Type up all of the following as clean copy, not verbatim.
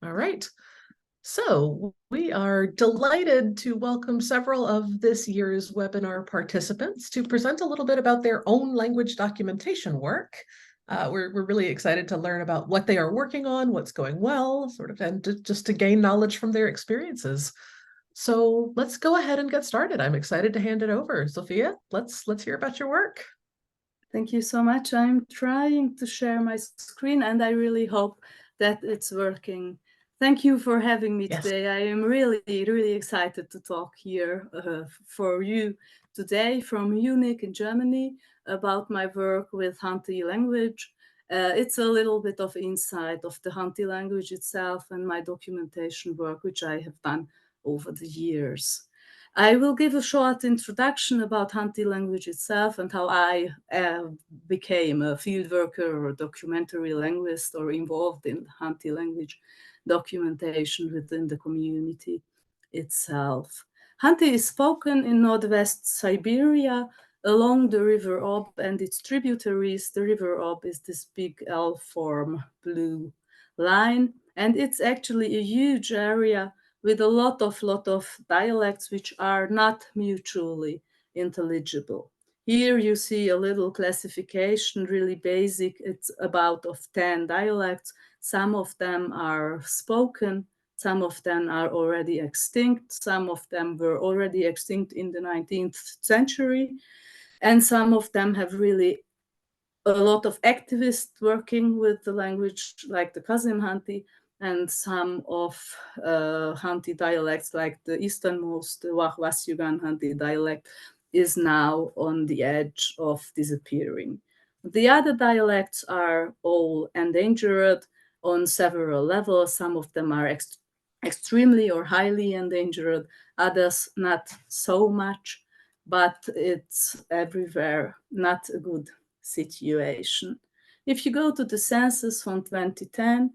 All right. So we are delighted to welcome several of this year's webinar participants to present a little bit about their own language documentation work. We're really excited to learn about what they are working on, what's going well, and just to gain knowledge from their experiences. So let's go ahead and get started. I'm excited to hand it over. Sophia, let's hear about your work. Thank you so much. I'm trying to share my screen and I really hope that it's working. Thank you for having me today. I am really, really excited to talk here for you today from Munich in Germany about my work with Hanti language. It's a little bit of insight of the Hanti language itself and my documentation work, which I have done over the years. I will give a short introduction about Hanti language itself and how I became a field worker or documentary linguist or involved in Hanti language documentation within the community itself. Hanti is spoken in northwest Siberia along the River Ob and its tributaries. The River Ob is this big L-form blue line, and it's actually a huge area with a lot of dialects which are not mutually intelligible. Here you see a little classification, really basic. It's about of 10 dialects. Some of them are spoken, some of them are already extinct, some of them were already extinct in the 19th century, and some of them have really a lot of activists working with the language, like the Kazim Hanti, and some of Hanti dialects, like the easternmost, the Wahwasyugan Hanti dialect, is now on the edge of disappearing. The other dialects are all endangered on several levels. Some of them are extremely or highly endangered, others not so much, but it's everywhere not a good situation. If you go to the census from 2010,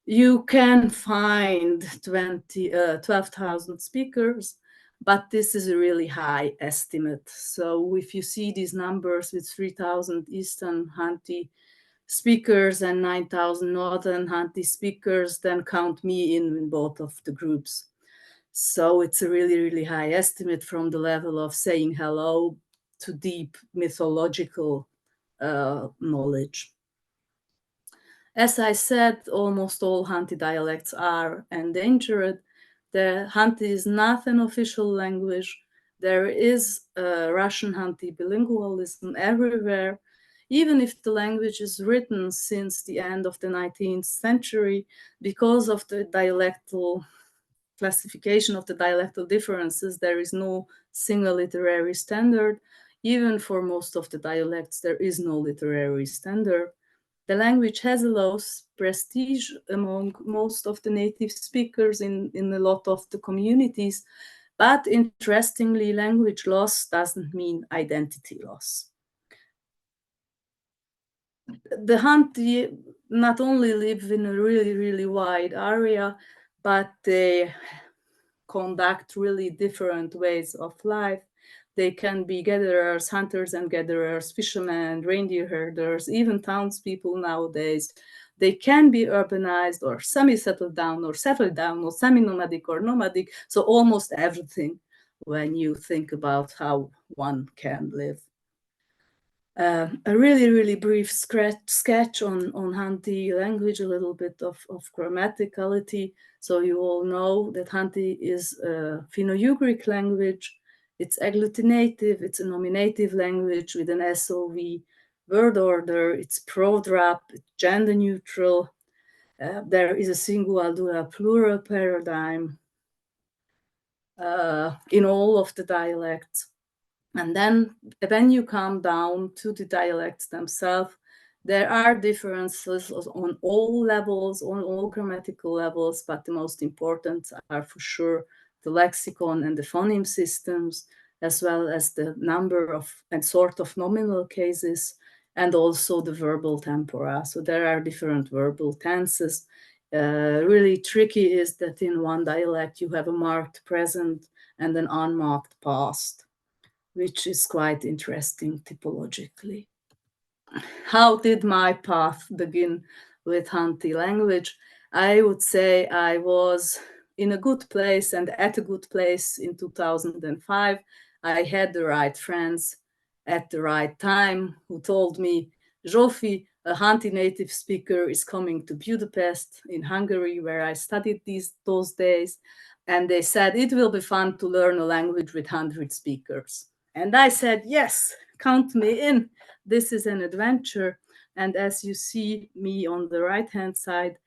you can find 12,000 speakers, but this is a really high estimate. So if you see these numbers with 3,000 Eastern Hanti speakers and 9,000 Northern Hanti speakers, then count me in both of the groups. So it's a really, really high estimate from the level of saying hello to deep mythological knowledge. As I said, almost all Hanti dialects are endangered. The Hanti is not an official language. There is Russian Hanti bilingualism everywhere. Even if the language is written since the end of the 19th century, because of the dialectal classification of the dialectal differences, there is no single literary standard. Even for most of the dialects, there is no literary standard. The language has a low prestige among most of the native speakers in a lot of the communities, but interestingly, language loss doesn't mean identity loss. The Hanti not only live in a really, really wide area, but they conduct really different ways of life. They can be gatherers, hunters and gatherers, fishermen, reindeer herders, even townspeople nowadays. They can be urbanized or semi-settled down or settled down or semi-nomadic or nomadic. So almost everything when you think about how one can live. A really, really brief sketch on Hanti language, a little bit of grammaticality. So you all know that Hanti is a Finno-Ugric language. It's agglutinative, it's a nominative language with an SOV word order, it's pro-drop, it's gender neutral. There is a singular plural paradigm in all of the dialects. And then when you come down to the dialects themselves, there are differences on all levels, on all grammatical levels, but the most important are for sure the lexicon and the phoneme systems, as well as the number of and sort of nominal cases, and also the verbal tempora. So there are different verbal tenses. Really tricky is that in one dialect you have a marked present and an unmarked past, which is quite interesting typologically. How did my path begin with Hanti language? I would say I was in a good place and at a good place in 2005. I had the right friends at the right time who told me, Zsófi, a Hanti native speaker, is coming to Budapest in Hungary, where I studied those days. And they said, it will be fun to learn a language with 100 speakers. And I said, yes, count me in. This is an adventure. And as you see me on the right-hand side,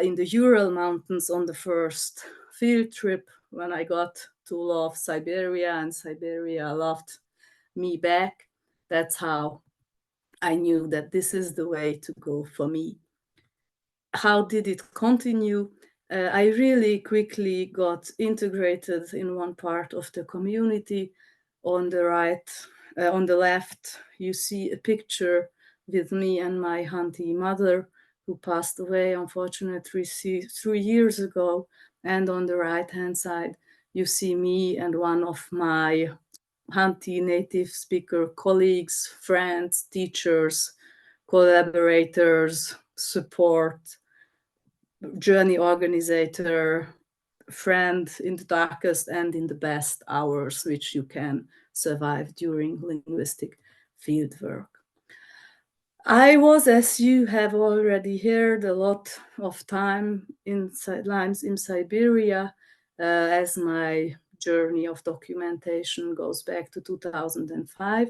in the Ural Mountains on the first field trip, when I got to love Siberia and Siberia loved me back, that's how I knew that this is the way to go for me. How did it continue? I really quickly got integrated in one part of the community. On the right, on the left, you see a picture with me and my Hanti mother, who passed away, unfortunately, 3 years ago. And on the right-hand side, you see me and one of my Hanti native speaker colleagues, friends, teachers, collaborators, support, journey organizer, friend in the darkest and in the best hours which you can survive during linguistic fieldwork. I was, as you have already heard, a lot of time in Siberia, as my journey of documentation goes back to 2005.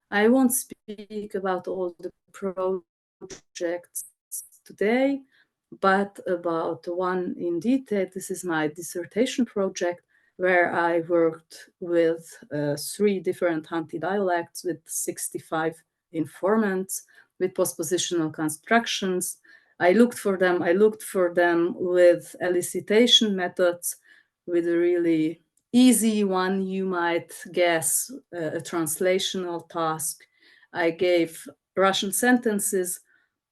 I won't speak about all the projects today, but about one in detail. This is my dissertation project, where I worked with 3 different Hanti dialects with 65 informants, with postpositional constructions. I looked for them with elicitation methods, with a really easy one, you might guess, a translational task. I gave Russian sentences,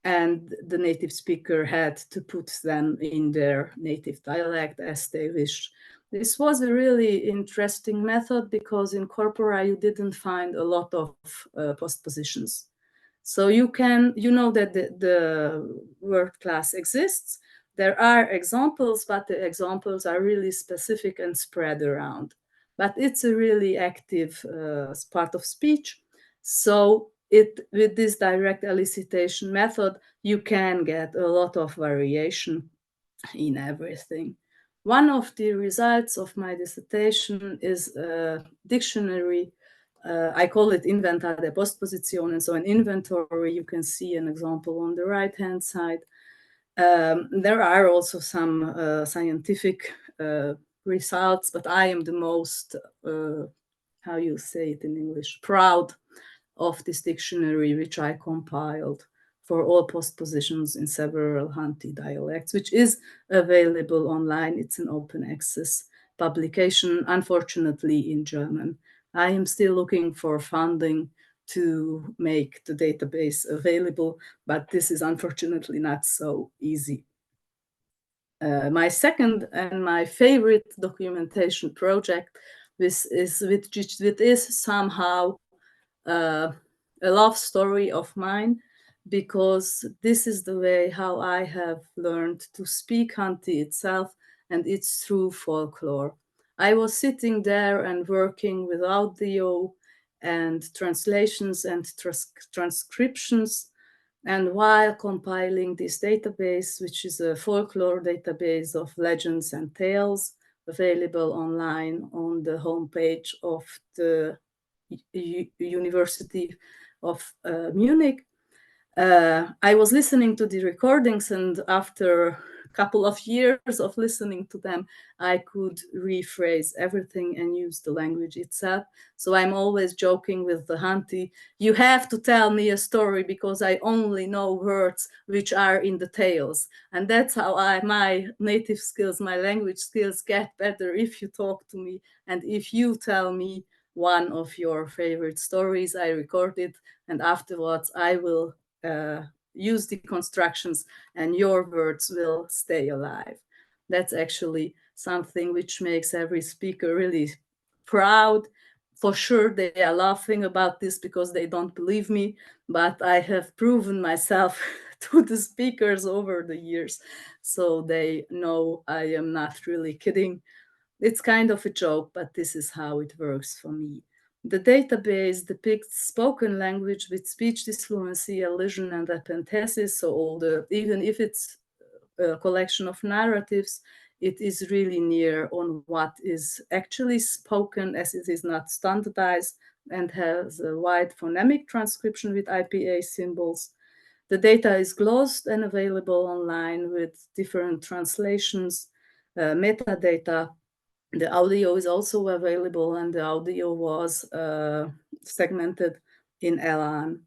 and the native speaker had to put them in their native dialect as they wished. This was a really interesting method because in corpora you didn't find a lot of postpositions. So you know that the word class exists. There are examples, but the examples are really specific and spread around. But it's a really active part of speech. So with this direct elicitation method, you can get a lot of variation in everything. One of the results of my dissertation is a dictionary. I call it Inventa de Postpositionen, so an inventory. You can see an example on the right-hand side. There are also some scientific results, but I am the most, how you say it in English, proud of this dictionary, which I compiled for all postpositions in several Hanti dialects, which is available online. It's an open access publication, unfortunately in German. I am still looking for funding to make the database available, but this is unfortunately not so easy. My second and my favorite documentation project is somehow a love story of mine, because this is the way how I have learned to speak Hanti itself, and it's through folklore. I was sitting there and working with audio and translations and transcriptions, and while compiling this database, which is a folklore database of legends and tales available online on the homepage of the University of Munich, I was listening to the recordings, and after a couple of years of listening to them, I could rephrase everything and use the language itself. So I'm always joking with the Hanti, you have to tell me a story because I only know words which are in the tales. And that's how my native skills, my language skills get better if you talk to me and if you tell me one of your favorite stories. I record it, and afterwards I will use the constructions and your words will stay alive. That's actually something which makes every speaker really proud. For sure, they are laughing about this because they don't believe me, but I have proven myself to the speakers over the years, so they know I am not really kidding. It's kind of a joke, but this is how it works for me. The database depicts spoken language with speech disfluency, elision, and epenthesis. So even if it's a collection of narratives, it is really near on what is actually spoken, as it is not standardized and has a wide phonemic transcription with IPA symbols. The data is glossed and available online with different translations, metadata. The audio is also available, and the audio was segmented in Elan.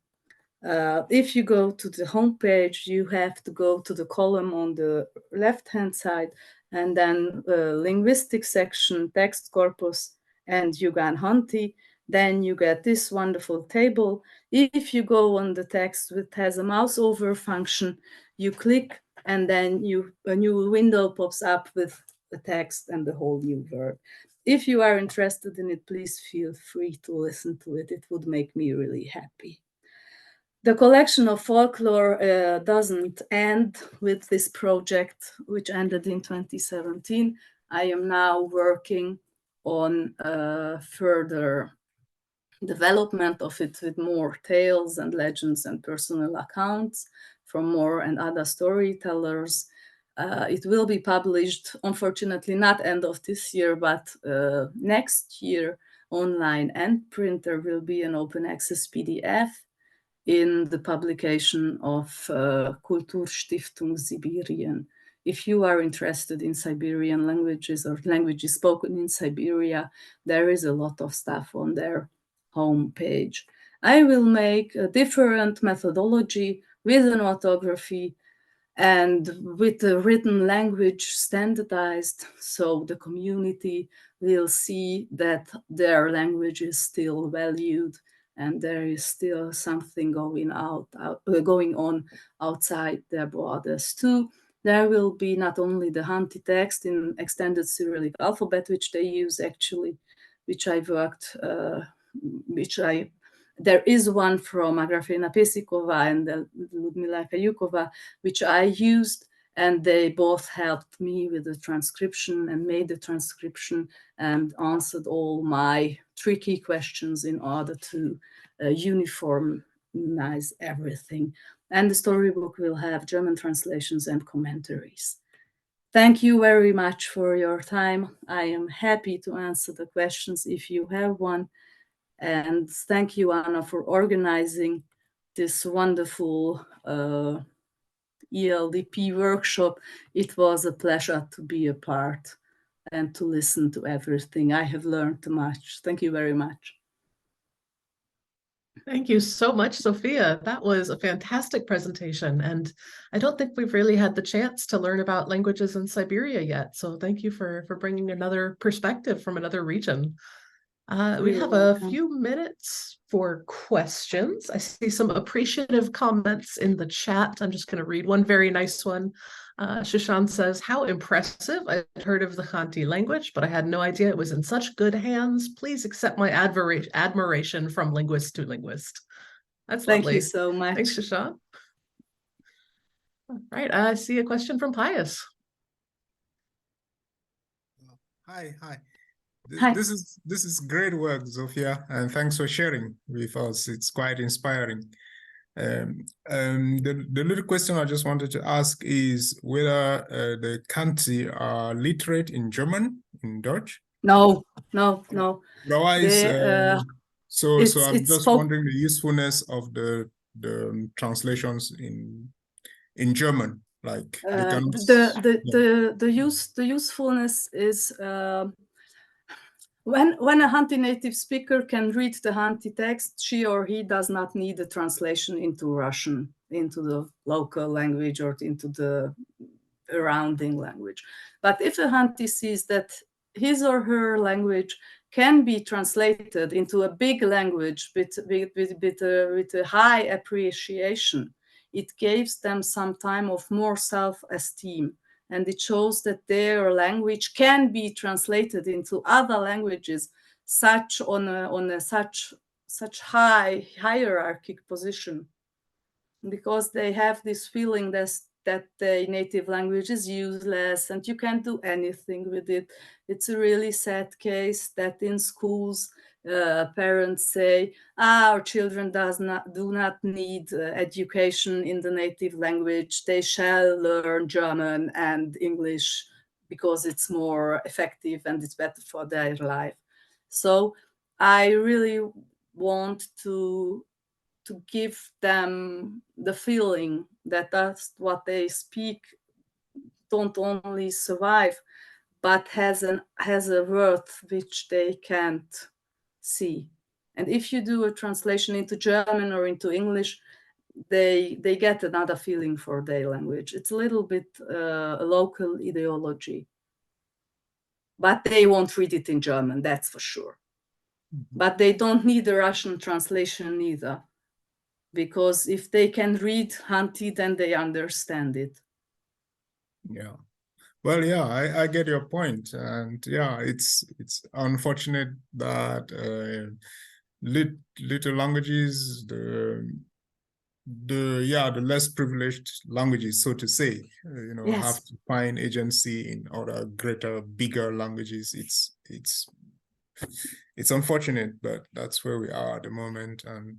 If you go to the homepage, you have to go to the column on the left-hand side, and then linguistic section, text corpus, and Yugan Hanti. Then you get this wonderful table. If you go on the text, which has a mouse over function, you click, and then a new window pops up with the text and the whole new word. If you are interested in it, please feel free to listen to it. It would make me really happy. The collection of folklore doesn't end with this project, which ended in 2017. I am now working on further development of it with more tales and legends and personal accounts from more and other storytellers. It will be published, unfortunately, not end of this year, but next year, online and print. There will be an open access PDF in the publication of Kulturstiftung Sibirien. If you are interested in Siberian languages or languages spoken in Siberia, there is a lot of stuff on their homepage. I will make a different methodology with an orthography and with the written language standardized, so the community will see that their language is still valued and there is still something going on outside their borders too. There will be not only the Hanti text in extended Cyrillic alphabet, which they use actually, there is one from Agrafena Pesikova and Ludmila Kayukova, which I used, and they both helped me with the transcription and made the transcription and answered all my tricky questions in order to uniformize everything. And the storybook will have German translations and commentaries. Thank you very much for your time. I am happy to answer the questions if you have one. And thank you, Anna, for organizing this wonderful ELDP workshop. It was a pleasure to be a part and to listen to everything. I have learned much. Thank you very much. Thank you so much, Sophia. That was a fantastic presentation. And I don't think we've really had the chance to learn about languages in Siberia yet. So thank you for bringing another perspective from another region. We have a few minutes for questions. I see some appreciative comments in the chat. I'm just going to read one very nice one. Shashan says, how impressive. I'd heard of the Khanty language, but I had no idea it was in such good hands. Please accept my admiration from linguist to linguist. That's lovely. Thank you so much. Thanks, Shashan. All right, I see a question from Pius. Hi. Hi. This is great work, Zofia, and thanks for sharing with us. It's quite inspiring. The little question I just wanted to ask is whether the Khanty are literate in German, in Dutch? No. Otherwise, so I'm just wondering the usefulness of the translations in German, like the usefulness is when a Khanty native speaker can read the Khanty text, she or he does not need a translation into Russian, into the local language or into the surrounding language. But if a Khanty sees that his or her language can be translated into a big language with a high appreciation, it gives them some time of more self-esteem. And it shows that their language can be translated into other languages, such high hierarchic position. because they have this feeling that the native language is useless and you can't do anything with it. It's a really sad case that in schools, parents say, our children do not need education in the native language. They shall learn German and English because it's more effective and it's better for their life. So I really want to give them the feeling that that's what they speak don't only survive, but has a worth which they can't see. And if you do a translation into German or into English, they get another feeling for their language. It's a little bit a local ideology, but they won't read it in German, that's for sure. But they don't need a Russian translation either, because if they can read Hanti, then they understand it. Yeah. Well, yeah, I get your point, and yeah, it's unfortunate that little languages, the less privileged languages, so to say, Yes. have to find agency in other greater, bigger languages. It's unfortunate, but that's where we are at the moment, and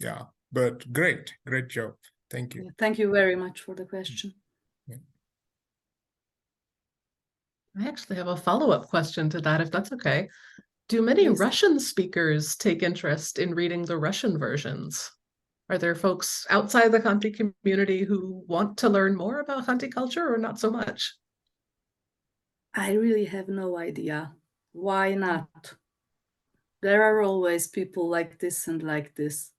yeah, but great job. Thank you. Thank you very much for the question. Yeah. I actually have a follow-up question to that, if that's okay. Do many Please. Russian speakers take interest in reading the Russian versions? Are there folks outside the Khanty community who want to learn more about Khanty culture, or not so much? I really have no idea. Why not? There are always people like this and like this.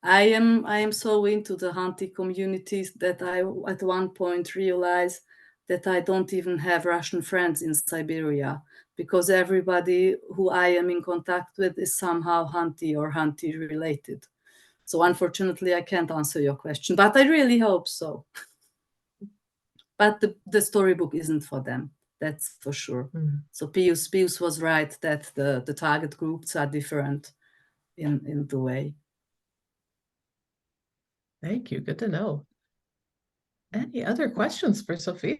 I am so into the Khanty communities that I at one point realized that I don't even have Russian friends in Siberia, because everybody who I am in contact with is somehow Khanty or Khanty related. So unfortunately, I can't answer your question, but I really hope so. But the storybook isn't for them, that's for sure. So Pius was right that the target groups are different in the way. Thank you. Good to know. Any other questions for Sophia?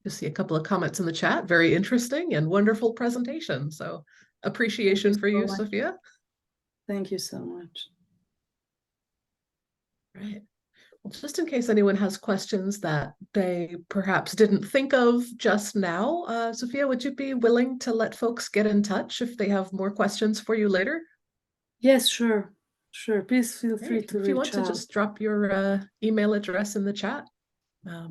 Just see a couple of comments in the chat. Very interesting and wonderful presentation. So appreciation for you, Sophia. Thank you so much. Right. Well, just in case anyone has questions that they perhaps didn't think of just now, Sophia, would you be willing to let folks get in touch if they have more questions for you later? Yes, sure. Sure. Please feel free to If you want reach to out. just drop your email address in the chat.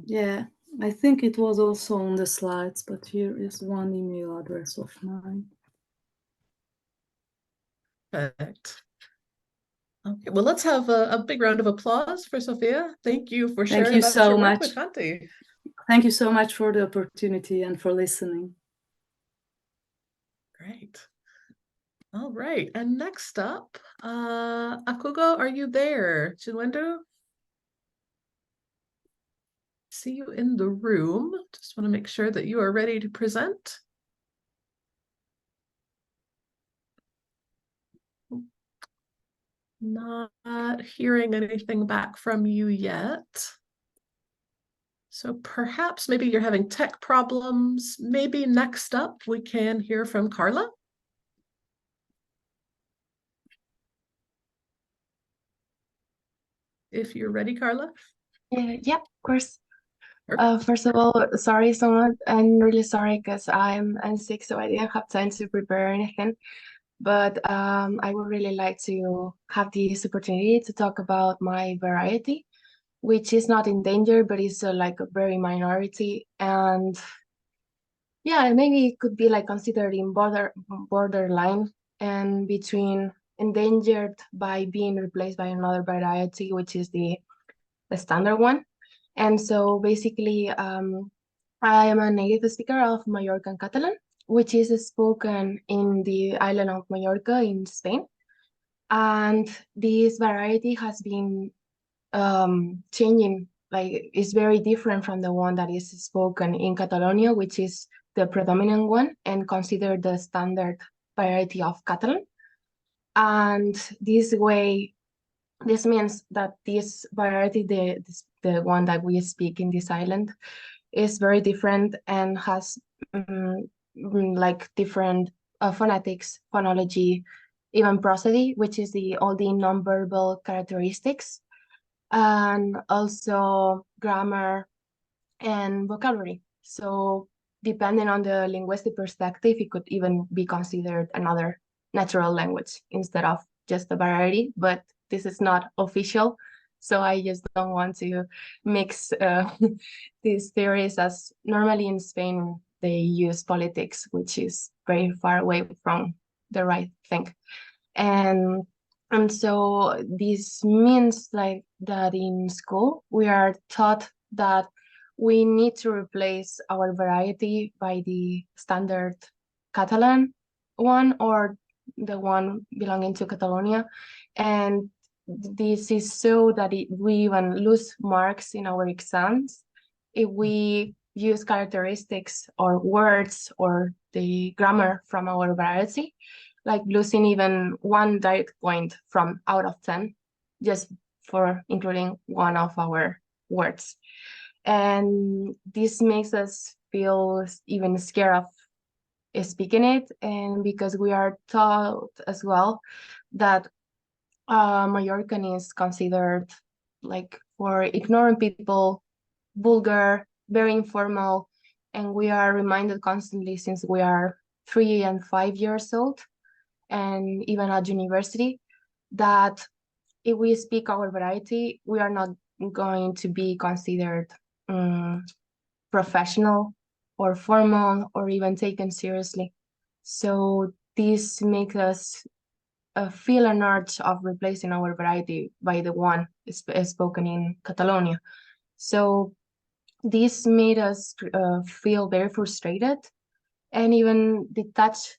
Yeah, I think it was also on the slides, but here is one email address of mine. Perfect. Okay, well, let's have a big round of applause for Sophia. Thank you for sharing about your work with Khanty. Thank you so much for the opportunity and for listening. Great. All right, and next up, Akugo, are you there? Chinwendu? See you in the room. Just want to make sure that you are ready to present. Not hearing anything back from you yet. So perhaps maybe you're having tech problems. Maybe next up we can hear from Carla. If you're ready, Carla. Yeah, of course. First of all, sorry so much. I'm really sorry because I'm sick, so I didn't have time to prepare anything. But I would really like to have this opportunity to talk about my variety, which is not endangered, but is like a very minority. And yeah, maybe it could be like considered in borderline and between endangered by being replaced by another variety, which is the standard one. And so basically, I am a native speaker of Mallorcan Catalan, which is spoken in the island of Mallorca in Spain. And this variety has been changing, like it's very different from the one that is spoken in Catalonia, which is the predominant one and considered the standard variety of Catalan. And this way, this means that this variety, the one that we speak in this island, is very different and has like different phonetics, phonology, even prosody, which is all the nonverbal characteristics, and also grammar and vocabulary. So depending on the linguistic perspective, it could even be considered another natural language instead of just a variety, but this is not official. So I just don't want to mix these theories, as normally in Spain, they use politics, which is very far away from the right thing. And so this means like that in school, we are taught that we need to replace our variety by the standard Catalan one, or the one belonging to Catalonia. And this is so that we even lose marks in our exams if we use characteristics or words or the grammar from our variety, like losing even 1 direct point from out of 10 just for including one of our words. And this makes us feel even scared of speaking it, and because we are taught as well that Mallorcan is considered, like, for ignorant people, vulgar, very informal, and we are reminded constantly since we are 3 and 5 years old, and even at university, that if we speak our variety, we are not going to be considered professional or formal or even taken seriously. So this makes us feel an urge of replacing our variety by the one spoken in Catalonia. So this made us feel very frustrated and even detached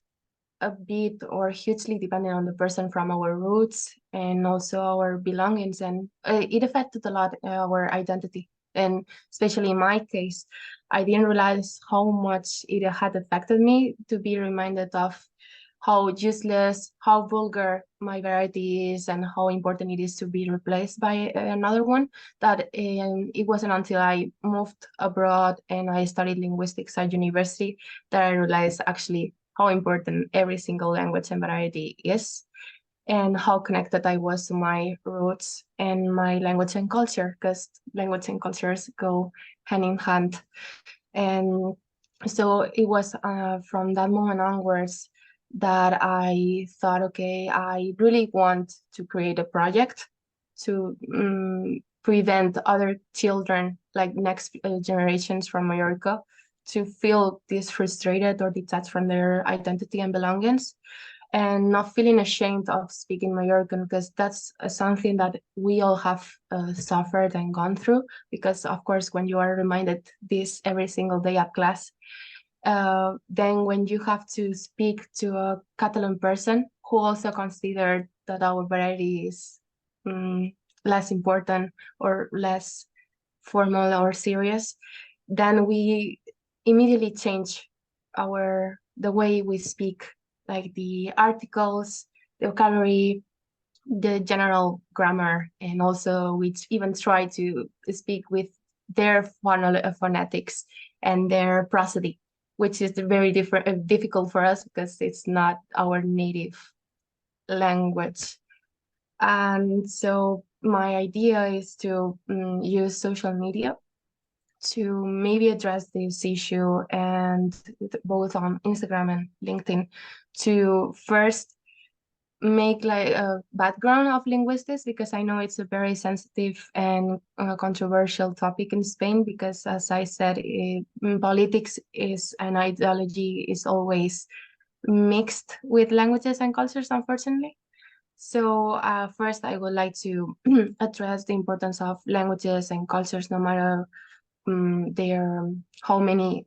a bit or hugely, depending on the person, from our roots and also our belongings. And it affected a lot our identity. And especially in my case, I didn't realize how much it had affected me to be reminded of how useless, how vulgar my variety is, and how important it is to be replaced by another one. That it wasn't until I moved abroad and I studied linguistics at university that I realized actually how important every single language and variety is, and how connected I was to my roots and my language and culture, because language and cultures go hand in hand. And so it was from that moment onwards that I thought, okay, I really want to create a project to prevent other children, like next generations from Mallorca, to feel this frustrated or detached from their identity and belongings, and not feeling ashamed of speaking Mallorcan, because that's something that we all have suffered and gone through. Because of course, when you are reminded this every single day at class, then when you have to speak to a Catalan person who also considered that our variety is less important or less formal or serious, then we immediately change the way we speak, like the articles, the vocabulary, the general grammar, and also we even try to speak with their phonetics and their prosody, which is very difficult for us because it's not our native language. And so my idea is to use social media to maybe address this issue, and both on Instagram and LinkedIn, to first make like a background of linguistics, because I know it's a very sensitive and controversial topic in Spain, because as I said, politics is an ideology is always mixed with languages and cultures, unfortunately. So first I would like to address the importance of languages and cultures, no matter how many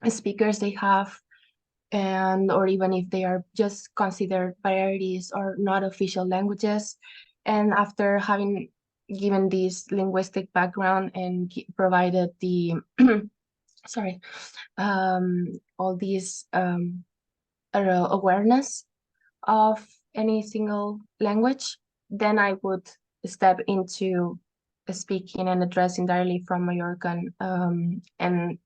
speakers they have, and or even if they are just considered varieties or not official languages. And after having given this linguistic background and provided the sorry, all these awareness of any single language, then I would step into speaking and addressing directly from Mallorcan, and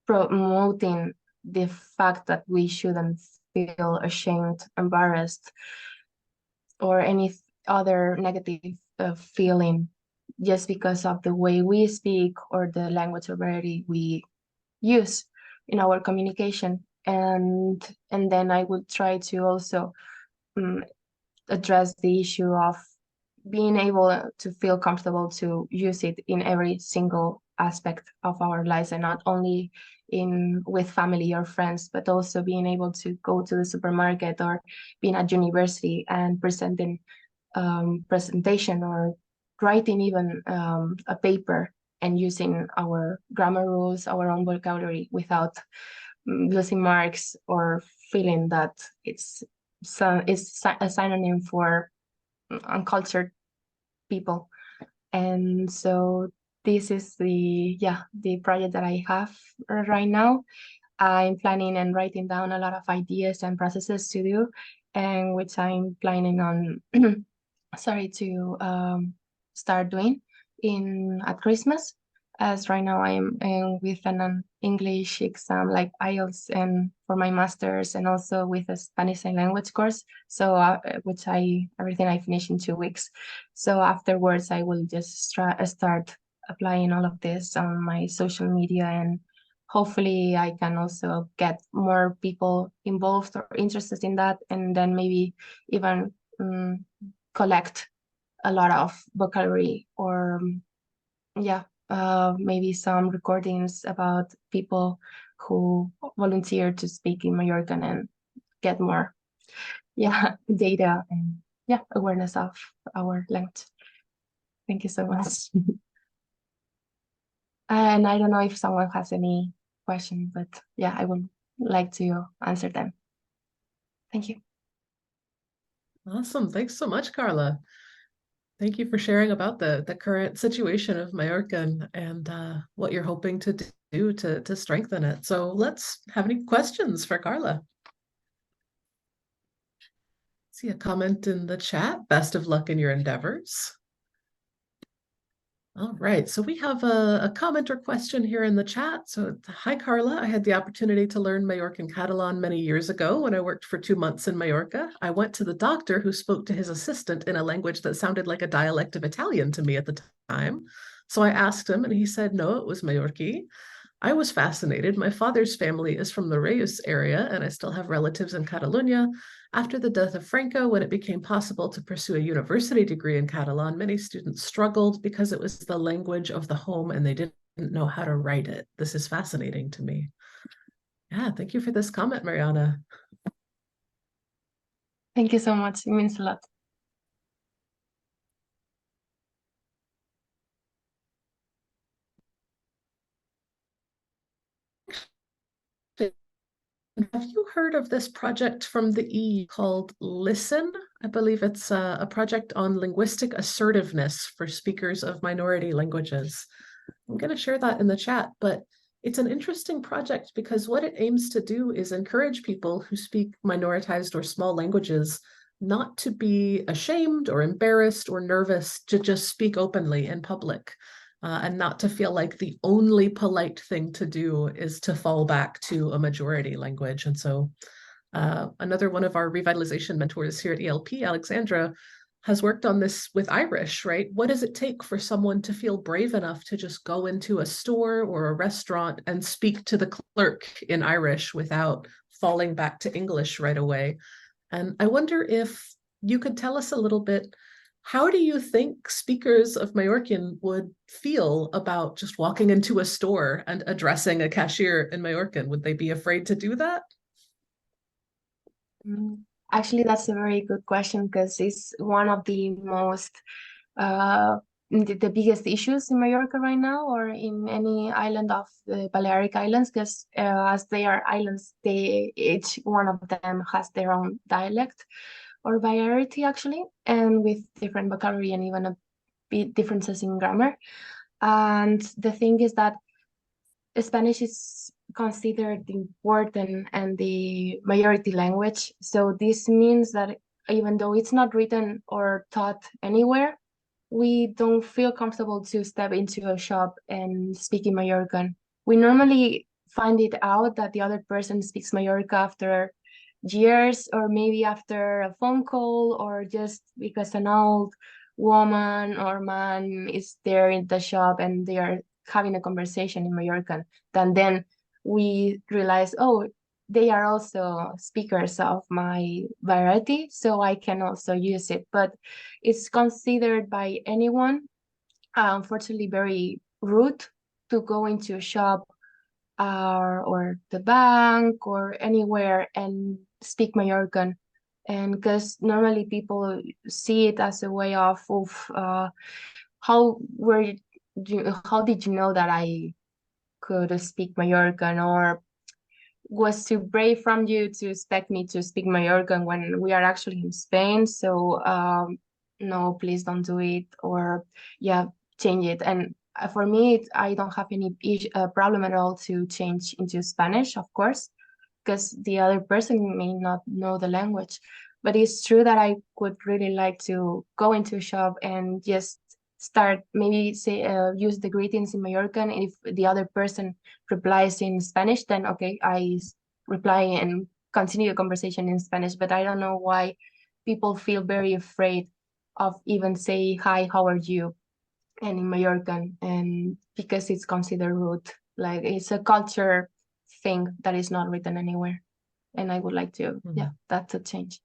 promoting the fact that we shouldn't feel ashamed, embarrassed, or any other negative feeling just because of the way we speak or the language or variety we use in our communication. And then I would try to also address the issue of being able to feel comfortable to use it in every single aspect of our lives, and not only with family or friends, but also being able to go to the supermarket or being at university and presenting presentation or writing even a paper and using our grammar rules, our own vocabulary, without losing marks or feeling that it's a synonym for uncultured people. And so this is the project that I have right now. I'm planning and writing down a lot of ideas and processes to do, and which I'm planning on to start doing at Christmas, as right now I'm with an English exam like IELTS, and for my master's, and also with a Spanish language course, so everything I finish in 2 weeks. So afterwards I will just start applying all of this on my social media, and hopefully I can also get more people involved or interested in that, and then maybe even collect a lot of vocabulary, or maybe some recordings about people who volunteer to speak in Mallorcan and get more data and awareness of our language. Thank you so much. And I don't know if someone has any questions, but I would like to answer them. Thank you. Awesome. Thanks so much, Carla. Thank you for sharing about the current situation of Mallorcan and what you're hoping to do to strengthen it. So let's have any questions for Carla. See a comment in the chat. Best of luck in your endeavors. All right, so we have a comment or question here in the chat. So, hi, Carla. I had the opportunity to learn Mallorcan Catalan many years ago when I worked for 2 months in Mallorca. I went to the doctor who spoke to his assistant in a language that sounded like a dialect of Italian to me at the time. So I asked him and he said, no, it was Mallorquí. I was fascinated. My father's family is from the Reus area, and I still have relatives in Catalonia. After the death of Franco, when it became possible to pursue a university degree in Catalan, many students struggled because it was the language of the home and they didn't know how to write it. This is fascinating to me. Yeah, thank you for this comment, Mariana. Thank you so much. It means a lot. Have you heard of this project from the EU called Listen? I believe it's a project on linguistic assertiveness for speakers of minority languages. I'm going to share that in the chat, but it's an interesting project because what it aims to do is encourage people who speak minoritized or small languages not to be ashamed or embarrassed or nervous to just speak openly in public. And not to feel like the only polite thing to do is to fall back to a majority language. And so another one of our revitalization mentors here at ELP, Alexandra, has worked on this with Irish, right? What does it take for someone to feel brave enough to just go into a store or a restaurant and speak to the clerk in Irish without falling back to English right away? And I wonder if you could tell us a little bit, how do you think speakers of Mallorcan would feel about just walking into a store and addressing a cashier in Mallorcan? Would they be afraid to do that? Actually, that's a very good question, because it's one of the most, the biggest issues in Mallorca right now, or in any island of the Balearic Islands, because as they are islands, each one of them has their own dialect or variety, actually, and with different vocabulary and even a bit differences in grammar. And the thing is that Spanish is considered important and the majority language. So this means that even though it's not written or taught anywhere, we don't feel comfortable to step into a shop and speak in Mallorcan. We normally find it out that the other person speaks Mallorca after years, or maybe after a phone call, or just because an old woman or man is there in the shop and they are having a conversation in Mallorcan. Then we realize, oh, they are also speakers of my variety, so I can also use it. But it's considered by anyone, unfortunately, very rude to go into a shop or the bank or anywhere and speak Mallorcan. And because normally people see it as a way of how did you know that I could speak Mallorcan, or was too brave from you to expect me to speak Mallorcan when we are actually in Spain. So no, please don't do it, or yeah, change it. And for me, I don't have any problem at all to change into Spanish, of course, because the other person may not know the language. But it's true that I would really like to go into a shop and just start, maybe say use the greetings in Mallorcan. If the other person replies in Spanish, then okay, I reply and continue the conversation in Spanish. But I don't know why people feel very afraid of even say hi, how are you, and in Mallorcan, and because it's considered rude. Like, it's a culture thing that is not written anywhere, and I would like to that's a change.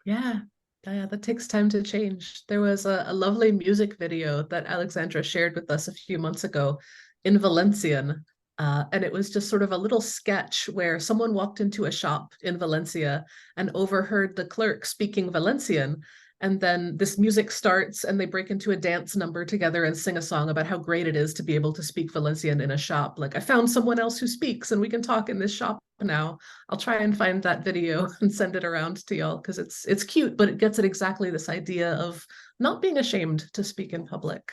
Yeah, that takes time to change. There was a lovely music video that Alexandra shared with us a few months ago in Valencian. And it was just sort of a little sketch where someone walked into a shop in Valencia and overheard the clerk speaking Valencian. And then this music starts and they break into a dance number together and sing a song about how great it is to be able to speak Valencian in a shop. Like, I found someone else who speaks and we can talk in this shop now. I'll try and find that video and send it around to y'all, because it's cute, but it gets at exactly this idea of not being ashamed to speak in public.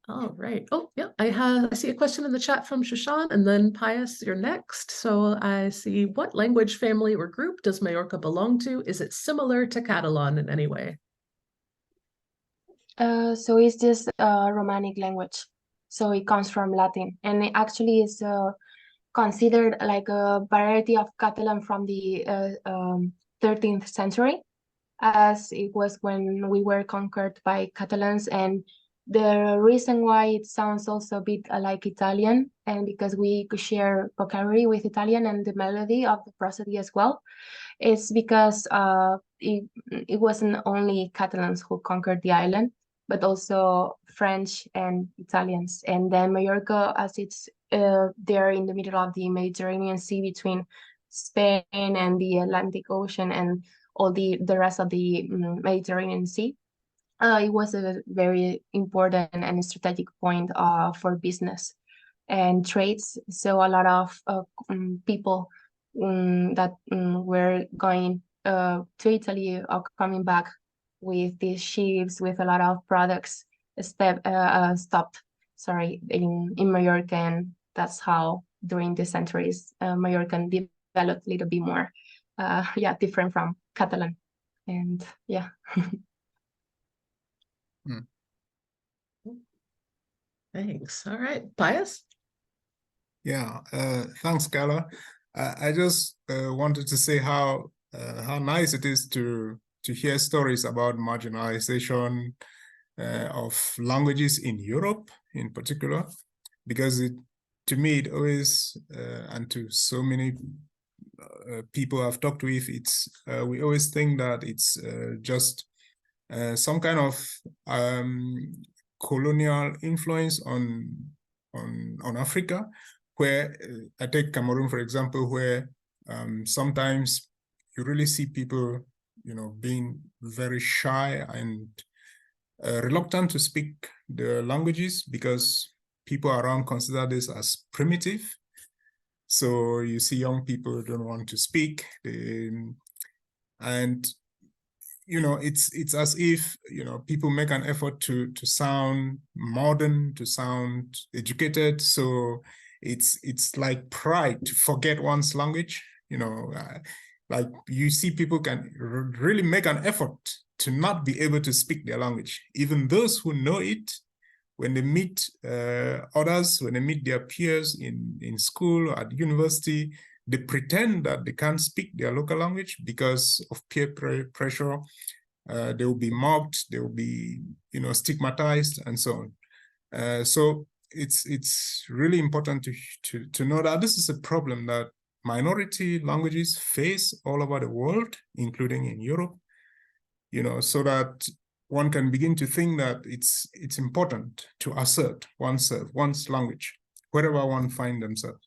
All right. Oh, yeah, I see a question in the chat from Shushan, and then Pius, you're next. So I see, what language family or group does Mallorca belong to? Is it similar to Catalan in any way? So it's just a Romanic language. So it comes from Latin, and it actually is considered like a variety of Catalan from the 13th century, as it was when we were conquered by Catalans. And the reason why it sounds also a bit like Italian, and because we could share vocabulary with Italian and the melody of the prosody as well, is because it wasn't only Catalans who conquered the island, but also French and Italians. And then Mallorca, as it's there in the middle of the Mediterranean Sea between Spain and the Atlantic Ocean and all the rest of the Mediterranean Sea, it was a very important and strategic point for business and trades. So a lot of people that were going to Italy or coming back with these ships with a lot of products stopped in Mallorca, and that's how during the centuries Mallorcan developed a little bit more different from Catalan. And yeah. Thanks. All right, Pius? Yeah, thanks, Carla. I just wanted to say how nice it is to hear stories about marginalization of languages in Europe in particular, because to me it always and to so many people I've talked with, it's we always think that it's just some kind of colonial influence on Africa, where I take Cameroon, for example, where sometimes you really see people, being very shy and reluctant to speak the languages because people around consider this as primitive. So you see young people don't want to speak, and it's as if people make an effort to sound modern, to sound educated. So it's like pride to forget one's language. Like you see people can really make an effort to not be able to speak their language. Even those who know it, when they meet others, when they meet their peers in school or at university, they pretend that they can't speak their local language because of peer pressure. They will be mobbed, they will be, stigmatized and so on. So it's really important to know that this is a problem that minority languages face all over the world, including in Europe, so that one can begin to think that it's important to assert oneself, one's language, wherever one finds themselves.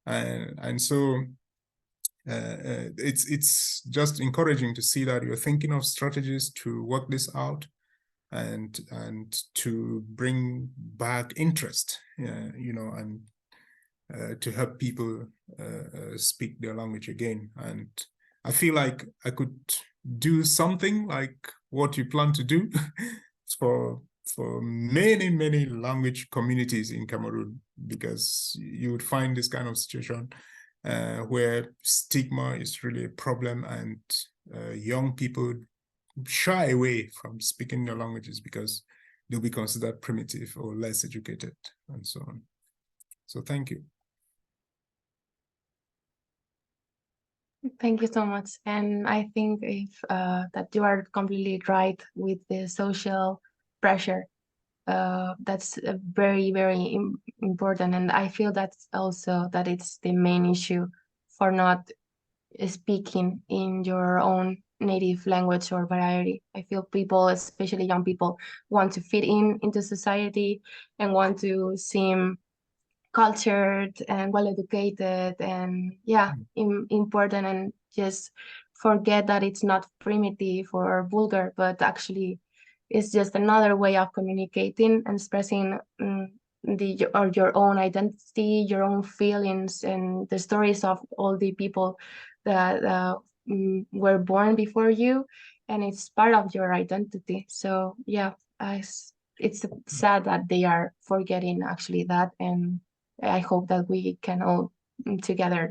And so it's just encouraging to see that you're thinking of strategies to work this out and to bring back interest, and to help people speak their language again. And I feel like I could do something like what you plan to do for many language communities in Cameroon, because you would find this kind of situation where stigma is really a problem, and young people shy away from speaking their languages because they'll be considered primitive or less educated and so on. So thank you. Thank you so much. And I think that you are completely right with the social pressure. That's very, very important. And I feel that's also that it's the main issue for not speaking in your own native language or variety. I feel people, especially young people, want to fit into society and want to seem cultured and well educated and important, and just forget that it's not primitive or vulgar, but actually it's just another way of communicating and expressing your own identity, your own feelings, and the stories of all the people that were born before you, and it's part of your identity. So it's sad that they are forgetting actually that, and I hope that we can all together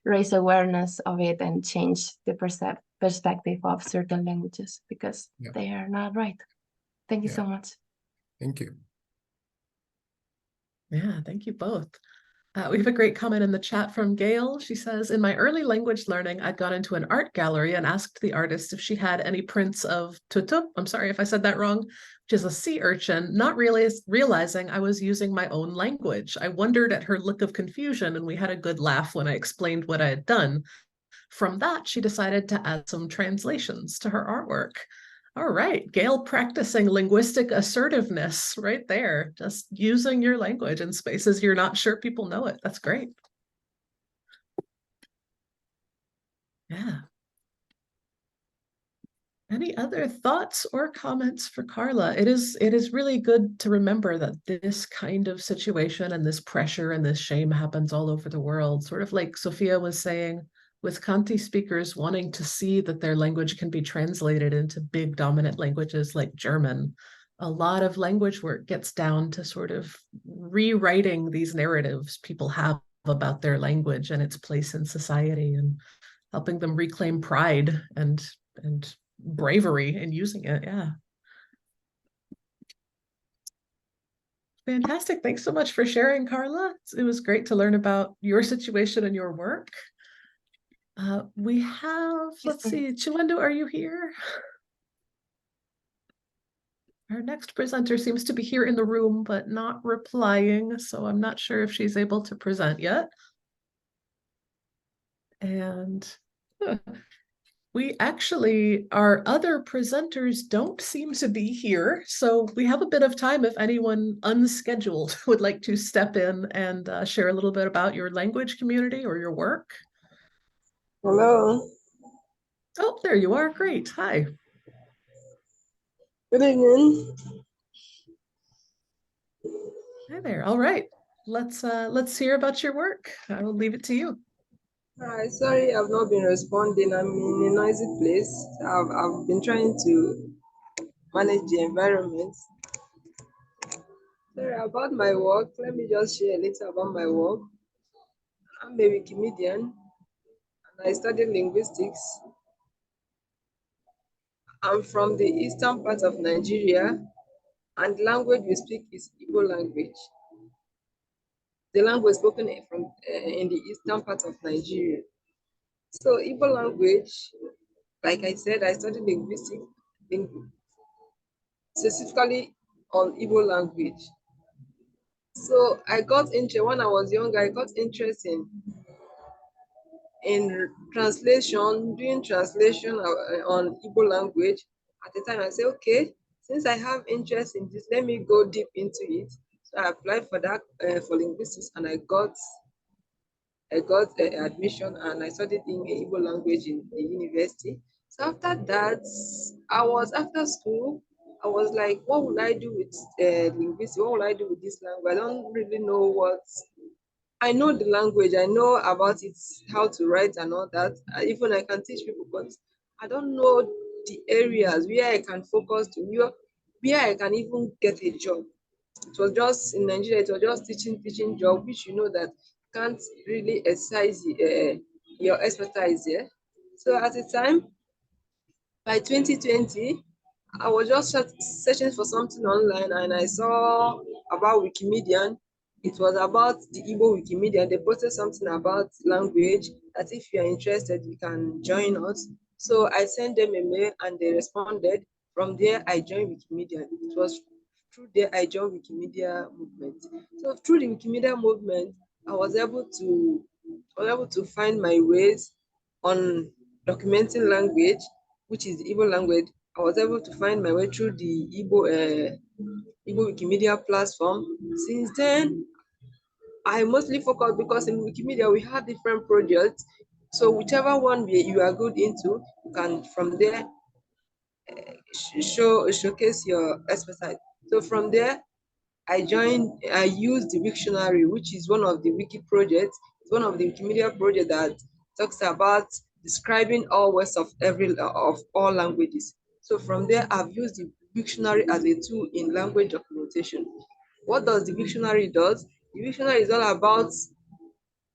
raise awareness of it and change the perspective of certain languages, because they are not right. Thank you so much. Thank you. Yeah, thank you both. We have a great comment in the chat from Gail. She says, in my early language learning, I'd gone into an art gallery and asked the artist if she had any prints of tutup, I'm sorry if I said that wrong, which is a sea urchin, not really realizing I was using my own language. I wondered at her look of confusion, and we had a good laugh when I explained what I had done. From that, she decided to add some translations to her artwork. All right, Gail practicing linguistic assertiveness right there, just using your language in spaces you're not sure people know it. That's great. Yeah. Any other thoughts or comments for Carla? It is really good to remember that this kind of situation and this pressure and this shame happens all over the world, sort of like Sophia was saying, with Kanti speakers wanting to see that their language can be translated into big dominant languages like German. A lot of language work gets down to sort of rewriting these narratives people have about their language and its place in society, and helping them reclaim pride and bravery in using it. Yeah. Fantastic. Thanks so much for sharing, Carla. It was great to learn about your situation and your work. We have, let's see, Chinwendu, are you here? Our next presenter seems to be here in the room, but not replying, so I'm not sure if she's able to present yet. And we actually, our other presenters don't seem to be here, so we have a bit of time if anyone unscheduled would like to step in and share a little bit about your language community or your work. Hello. Oh, there you are. Great. Hi. Good evening. Hi there. All right. Let's hear about your work. I will leave it to you. Hi, sorry I've not been responding. I'm in a noisy place. I've been trying to manage the environment. Sorry about my work. Let me just share a little about my work. I'm a Wikimedian, and I studied linguistics. I'm from the eastern part of Nigeria, and the language we speak is Igbo language. The language spoken in the eastern part of Nigeria. So Igbo language, like I said, I studied linguistics, specifically on Igbo language. So I got interested when I was younger. I got interested in translation, doing translation on Igbo language. At the time, I said, okay, since I have interest in this, let me go deep into it. So I applied for that for linguistics, and I got admission, and I studied in Igbo language in the university. So after that, after school. I was like, what would I do with linguistics? What would I do with this language? I don't really know what. I know the language. I know about it, how to write and all that. Even I can teach people, but I don't know the areas where I can focus to, where I can even get a job. It was just in Nigeria. It was just teaching job, which you know that can't really exercise your expertise there. So at the time, by 2020, I was just searching for something online, and I saw about Wikimedia. It was about the Igbo Wikimedia. They posted something about language, that if you are interested, you can join us. So I sent them a mail and they responded. From there, I joined Wikimedia. It was through there I joined Wikimedia movement. So through the Wikimedia movement, I was able to find my ways on documenting language, which is the Igbo language. I was able to find my way through the Igbo Wikimedia platform. Since then, I mostly focus, because in Wikimedia we have different projects. So whichever one you are good into, you can from there showcase your expertise. So from there, I used the Wiktionary, which is one of the wiki projects. It's one of the Wikimedia projects that talks about describing all words of all languages. So from there, I've used the Wiktionary as a tool in language documentation. What does the Wiktionary do? The Wiktionary is all about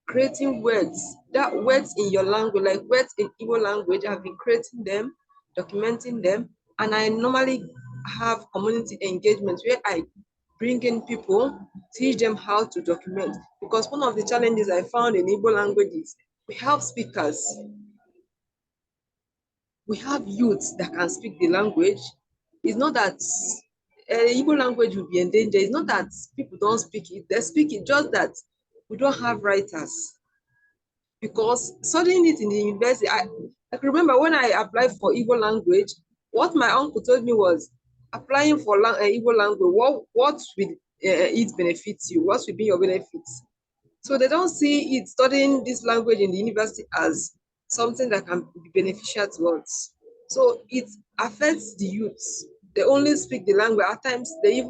creating words, that words in your language, like words in Igbo language. I've been creating them, documenting them, and I normally have community engagement where I bring in people, teach them how to document. Because one of the challenges I found in Igbo language is we have speakers, we have youths that can speak the language. It's not that Igbo language will be endangered. It's not that people don't speak it, they speak it, just that we don't have writers. Because studying it in the university, I can remember when I applied for Igbo language, what my uncle told me was, applying for Igbo language, what will it benefit you? What will be your benefits? So they don't see it, studying this language in the university, as something that can be beneficial to us. So it affects the youths. They only speak the language. At times, they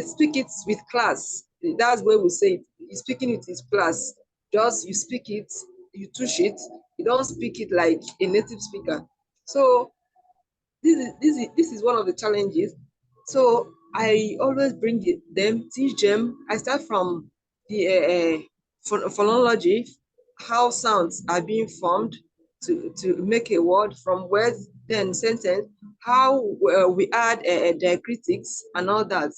speak it with class. That's where we say it. You're speaking it with class. Just you speak it, you touch it. You don't speak it like a native speaker. So this is one of the challenges. So I always bring them, teach them. I start from the phonology, how sounds are being formed to make a word, from words, then sentence, how we add diacritics and all that,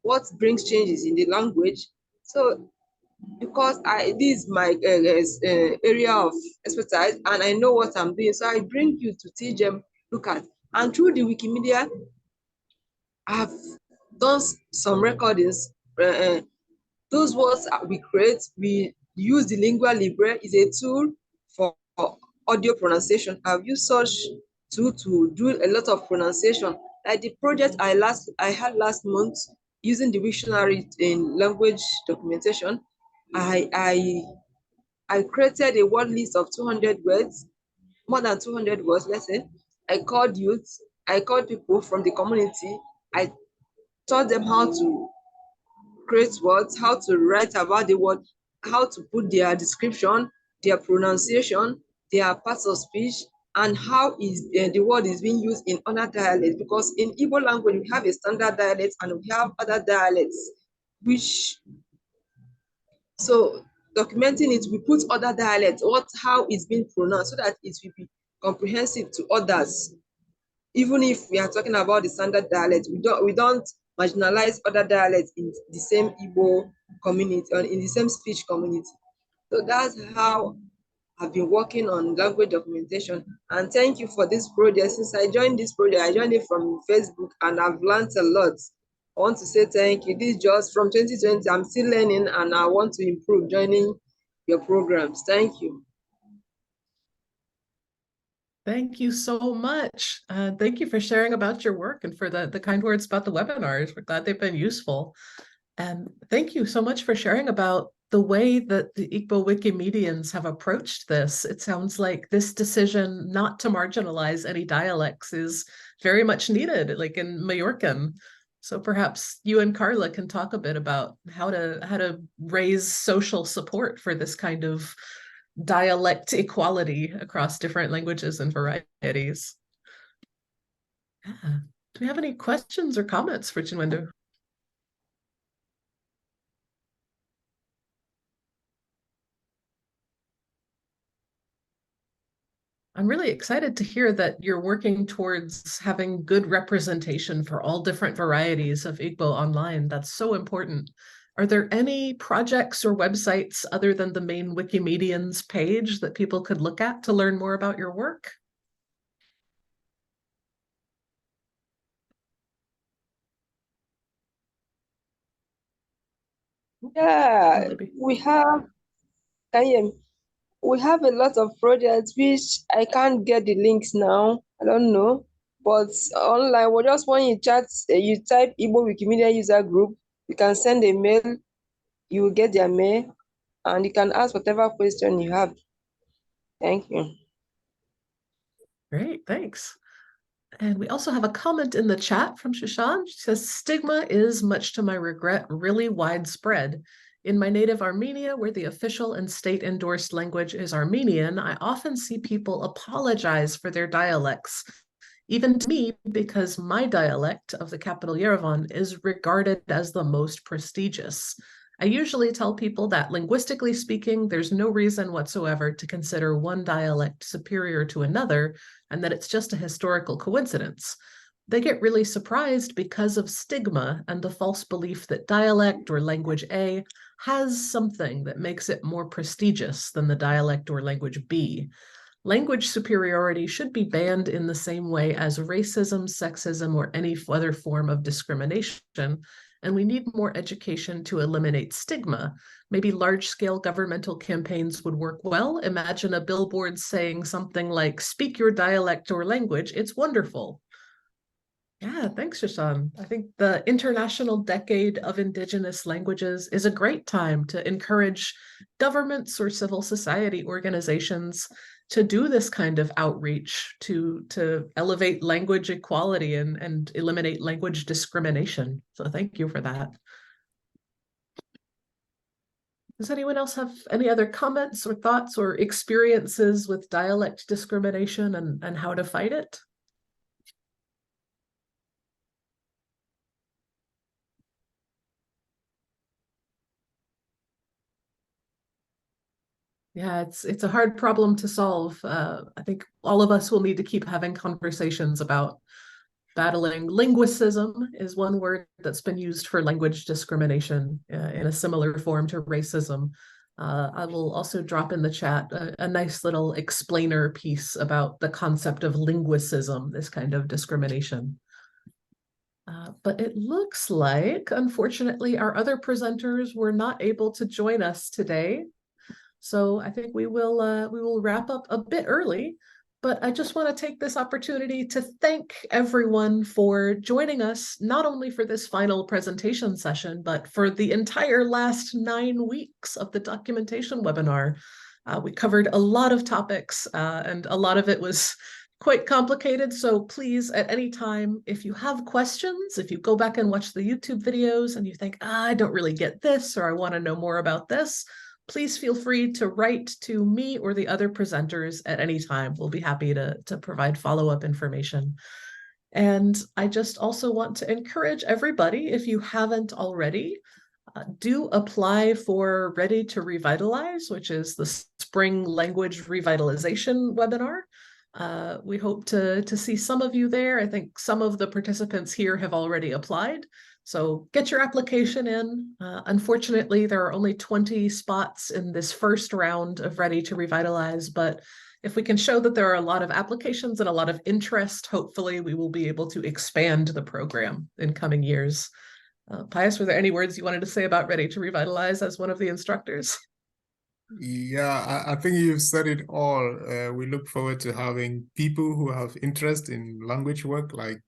what brings changes in the language. So because this is my area of expertise, and I know what I'm doing, so I bring you to teach them, look at. And through the Wikimedia, I've done some recordings. Those words we create, we use the Lingua Libre, is a tool for audio pronunciation. I've used such tool to do a lot of pronunciation. Like the project I had last month, using the Wiktionary in language documentation, I created a word list of 200 words, more than 200 words, let's say. I called youth, I called people from the community. I taught them how to create words, how to write about the word, how to put their description, their pronunciation, their parts of speech, and how is the word is being used in other dialects. Because in Igbo language, we have a standard dialect and we have other dialects, so documenting it, we put other dialects, how it's being pronounced, so that it will be comprehensive to others. Even if we are talking about the standard dialect, we don't marginalize other dialects in the same Igbo community or in the same speech community. So that's how I've been working on language documentation. And thank you for this project. Since I joined this project, I joined it from Facebook, and I've learned a lot. I want to say thank you. This is just from 2020. I'm still learning, and I want to improve joining your programs. Thank you. Thank you so much. Thank you for sharing about your work and for the kind words about the webinars. We're glad they've been useful. And thank you so much for sharing about the way that the Igbo Wikimedians have approached this. It sounds like this decision not to marginalize any dialects is very much needed, like in Majorcan. So perhaps you and Carla can talk a bit about how to raise social support for this kind of dialect equality across different languages and varieties. Yeah. Do we have any questions or comments for Chinwendu? I'm really excited to hear that you're working towards having good representation for all different varieties of Igbo online. That's so important. Are there any projects or websites other than the main Wikimedians page that people could look at to learn more about your work? Yeah, we have, we have a lot of projects which I can't get the links now. I don't know. But online, we just when you chat, you type Igbo Wikimedia user group, you can send a mail, you will get their mail, and you can ask whatever question you have. Thank you. Great, thanks. And we also have a comment in the chat from Shashan. She says, stigma is, much to my regret, really widespread. In my native Armenia, where the official and state-endorsed language is Armenian, I often see people apologize for their dialects, even to me, because my dialect of the capital Yerevan is regarded as the most prestigious. I usually tell people that linguistically speaking, there's no reason whatsoever to consider one dialect superior to another, and that it's just a historical coincidence. They get really surprised because of stigma and the false belief that dialect or language A has something that makes it more prestigious than the dialect or language B. Language superiority should be banned in the same way as racism, sexism, or any other form of discrimination, and we need more education to eliminate stigma. Maybe large-scale governmental campaigns would work well. Imagine a billboard saying something like, speak your dialect or language, it's wonderful. Yeah, thanks, Shashan. I think the International Decade of Indigenous Languages is a great time to encourage governments or civil society organizations to do this kind of outreach to elevate language equality and eliminate language discrimination. So thank you for that. Does anyone else have any other comments or thoughts or experiences with dialect discrimination and how to fight it? Yeah, it's a hard problem to solve. I think all of us will need to keep having conversations about battling. Linguicism is one word that's been used for language discrimination in a similar form to racism. I will also drop in the chat a nice little explainer piece about the concept of linguicism, this kind of discrimination. But it looks like, unfortunately, our other presenters were not able to join us today. So I think we will wrap up a bit early, but I just want to take this opportunity to thank everyone for joining us, not only for this final presentation session, but for the entire last 9 weeks of the documentation webinar. We covered a lot of topics and a lot of it was quite complicated. So please, at any time, if you have questions, if you go back and watch the YouTube videos and you think, I don't really get this, or I want to know more about this, please feel free to write to me or the other presenters at any time. We'll be happy to provide follow-up information. And I just also want to encourage everybody, if you haven't already, Do apply for Ready to Revitalize, which is the Spring Language Revitalization webinar. We hope to see some of you there. I think some of the participants here have already applied. So get your application in. Unfortunately, there are only 20 spots in this first round of Ready to Revitalize, but if we can show that there are a lot of applications and a lot of interest, hopefully we will be able to expand the program in coming years. Pius, were there any words you wanted to say about Ready to Revitalize as one of the instructors? Yeah, I think you've said it all. We look forward to having people who have interest in language work, like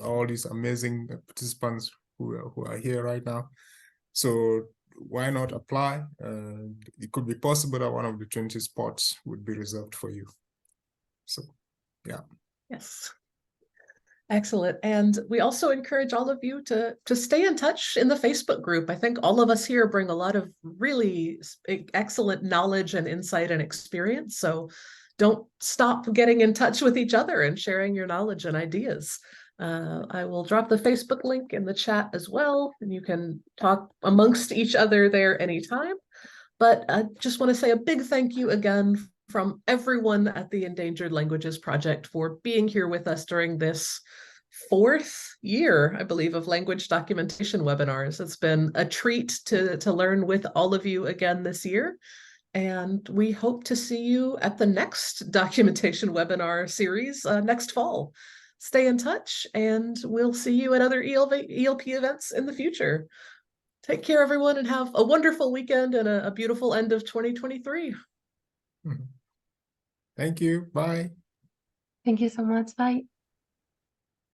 all these amazing participants who are here right now. So why not apply? It could be possible that one of the 20 spots would be reserved for you. So, yeah. Yes. Excellent. And we also encourage all of you to stay in touch in the Facebook group. I think all of us here bring a lot of really excellent knowledge and insight and experience. So don't stop getting in touch with each other and sharing your knowledge and ideas. I will drop the Facebook link in the chat as well, and you can talk amongst each other there anytime. But I just want to say a big thank you again from everyone at the Endangered Languages Project for being here with us during this 4th year, I believe, of language documentation webinars. It's been a treat to learn with all of you again this year. And we hope to see you at the next documentation webinar series next fall. Stay in touch, and we'll see you at other ELP events in the future. Take care, everyone, and have a wonderful weekend and a beautiful end of 2023. Thank you. Bye. Thank you so much. Bye.